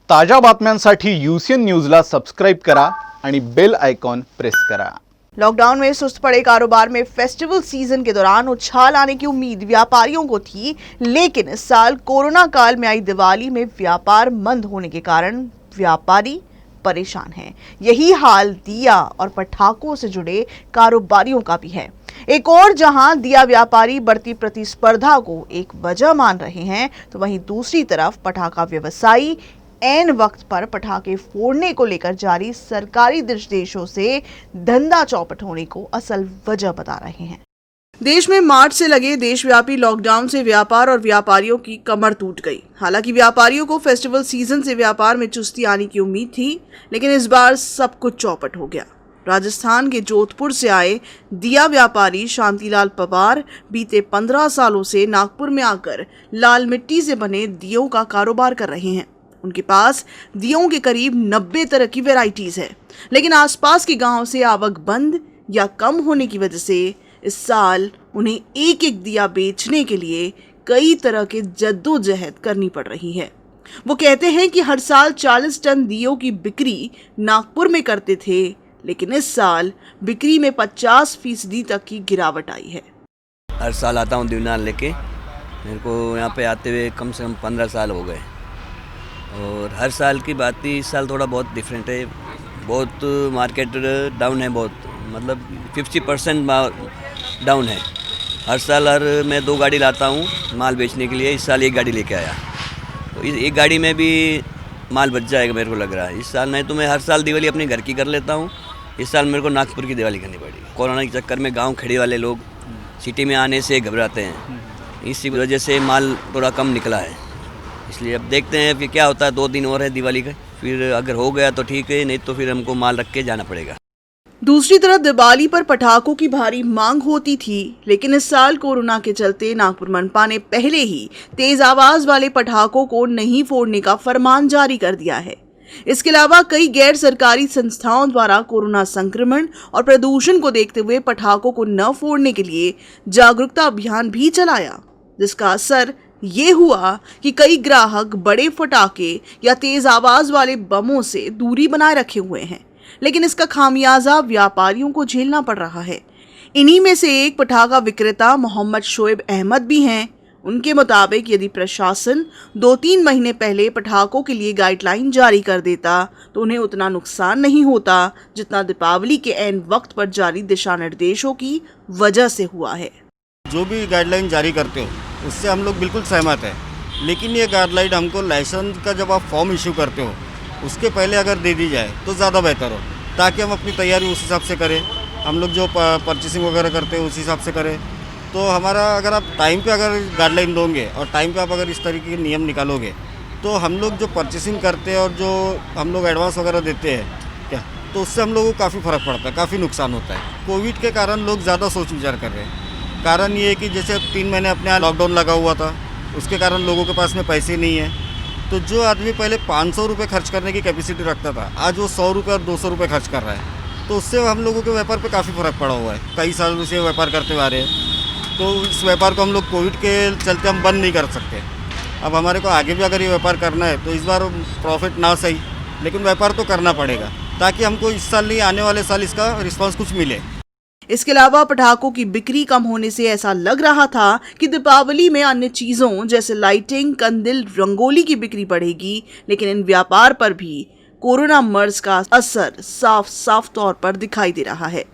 ताज्या बातम्यांसाठी यूसीएन न्यूजला सबस्क्राइब करा आणि बेल आयकॉन प्रेस करा। लॉकडाउन में सुस्त पड़े कारोबार में फेस्टिवल सीजन के दौरान उछाल आने की उम्मीद व्यापारियों को थी, लेकिन इस साल कोरोना काल में आई दिवाली में व्यापार मंद होने के कारण व्यापारी परेशान हैं। यही हाल दिया और पटाखों से जुड़े कारोबारियों का भी है। एक और जहां दिया व्यापारी बढ़ती प्रतिस्पर्धा को एक वजह मान रहे हैं, तो वहीं दूसरी तरफ पटाखा व्यवसायी ऐन वक्त पर पटाखे फोड़ने को लेकर जारी सरकारी निर्देशों से धंधा चौपट होने को असल वजह बता रहे हैं। देश में मार्च से लगे देशव्यापी लॉकडाउन से व्यापार और व्यापारियों की कमर टूट गई। हालांकि व्यापारियों को फेस्टिवल सीजन से व्यापार में चुस्ती आने की उम्मीद थी, लेकिन इस बार सब कुछ चौपट हो गया। राजस्थान के जोधपुर से आए दिया व्यापारी शांतिलाल पवार बीते 15 सालों से नागपुर में आकर लाल मिट्टी से बने दियों का कारोबार कर रहे हैं। उनके पास दियों के करीब 90 तरह की वैरायटीज है, लेकिन आसपास के गांव से आवक बंद या कम होने की वजह से इस साल उन्हें एक एक दिया बेचने के लिए कई तरह के जद्दोजहद करनी पड़ रही है। वो कहते हैं कि हर साल 40 टन दियों की बिक्री नागपुर में करते थे, लेकिन इस साल बिक्री में 50% तक की गिरावट आई है। हर साल आता हूँ दीवनार लेके, मेरे को यहाँ पे आते हुए कम से कम 15 साल हो गए और हर साल की बात ही इस साल थोड़ा बहुत डिफरेंट है। बहुत मार्केट डाउन है, बहुत मतलब 50% डाउन है। हर साल मैं 2 गाड़ी लाता हूँ माल बेचने के लिए, इस साल 1 गाड़ी लेके आया, तो इस 1 गाड़ी में भी माल बच जाएगा मेरे को लग रहा है इस साल। नहीं तो मैं हर साल दिवाली अपने घर की कर लेता हूँ, इस साल मेरे को नागपुर की दिवाली करनी पड़ी। कोरोना के चक्कर में गांव खेड़ी वाले लोग सिटी में आने से घबराते हैं, इसी वजह से माल थोड़ा कम निकला है। इसलिए अब देखते हैं फिर क्या होता है। 2 दिन और है दिवाली का, फिर अगर हो गया तो ठीक है, नहीं तो फिर हमको माल रख के जाना पड़ेगा। दूसरी तरफ दिवाली पर पटाखों की भारी मांग होती थी, लेकिन इस साल कोरोना के चलते नागपुर मनपा ने पहले ही तेज आवाज वाले पटाखों को नहीं फोड़ने का फरमान जारी कर दिया है। इसके अलावा कई गैर सरकारी संस्थाओं द्वारा कोरोना संक्रमण और प्रदूषण को देखते हुए पटाखों को न फोड़ने के लिए जागरूकता अभियान भी चलाया, जिसका असर ये हुआ कि कई ग्राहक बड़े पटाखे या तेज आवाज वाले बमों से दूरी बनाए रखे हुए हैं, लेकिन इसका खामियाजा व्यापारियों को झेलना पड़ रहा है। इन्हीं में से एक पटाखा विक्रेता मोहम्मद शोएब अहमद भी हैं। उनके मुताबिक यदि प्रशासन 2-3 महीने पहले पटाखों के लिए गाइडलाइन जारी कर देता तो उन्हें उतना नुकसान नहीं होता जितना दीपावली के ऐन वक्त पर जारी दिशा निर्देशों की वजह से हुआ है। जो भी गाइडलाइन जारी करते हो उससे हम लोग बिल्कुल सहमत हैं, लेकिन ये गाइडलाइन हमको लाइसेंस का जब आप फॉर्म इशू करते हो उसके पहले अगर दे दी जाए तो ज़्यादा बेहतर हो, ताकि हम अपनी तैयारी उस हिसाब से करें। हम लोग जो परचेसिंग वगैरह करते हैं उस हिसाब से करें, तो हमारा अगर आप टाइम पे अगर गाइडलाइन दोगे और टाइम पे आप अगर इस तरीके के नियम निकालोगे तो हम लोग जो परचेसिंग करते हैं और जो हम लोग एडवांस वगैरह देते हैं क्या, तो उससे हम लोगों को काफ़ी फ़र्क पड़ता है, काफ़ी नुकसान होता है। कोविड के कारण लोग ज़्यादा सोच विचार कर रहे हैं। कारण ये है कि जैसे 3 महीने अपने यहाँ लॉकडाउन लगा हुआ था, उसके कारण लोगों के पास में पैसे नहीं है, तो जो आदमी पहले 500 रुपये खर्च करने की कैपेसिटी रखता था, आज वो 100 रुपये और 200 रुपये खर्च कर रहा है। तो उससे हम लोगों के व्यापार पे काफ़ी फ़र्क पड़ा हुआ है। कई सालों से व्यापार करते हुए आ रहे हैं, तो इस व्यापार को हम लोग कोविड के चलते हम बंद नहीं कर सकते। अब हमारे को आगे भी अगर ये व्यापार करना है तो इस बार प्रॉफिट ना सही, लेकिन व्यापार तो करना पड़ेगा, ताकि हमको इस साल नहीं आने वाले साल इसका रिस्पॉन्स कुछ मिले। इसके अलावा पटाखों की बिक्री कम होने से ऐसा लग रहा था कि दीपावली में अन्य चीजों जैसे लाइटिंग, कंदिल, रंगोली की बिक्री बढ़ेगी, लेकिन इन व्यापार पर भी कोरोना मर्ज का असर साफ साफ तौर पर दिखाई दे रहा है।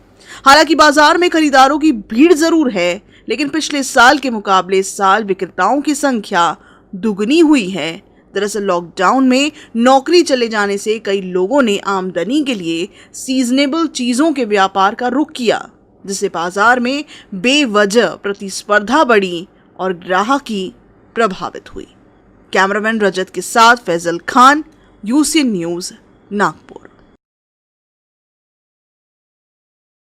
हालांकि बाजार में खरीदारों की भीड़ जरूर है, लेकिन पिछले साल के मुकाबले इस साल विक्रेताओं की संख्या दुगनी हुई है। दरअसल लॉकडाउन में नौकरी चले जाने से कई लोगों ने आमदनी के लिए सीजनेबल चीजों के व्यापार का रुख किया, जिससे बाजार में बेवजह प्रतिस्पर्धा बढ़ी और ग्राहकी प्रभावित हुई। कैमरामैन रजत के साथ फैजल खान, यूसीएन न्यूज़, नागपुर।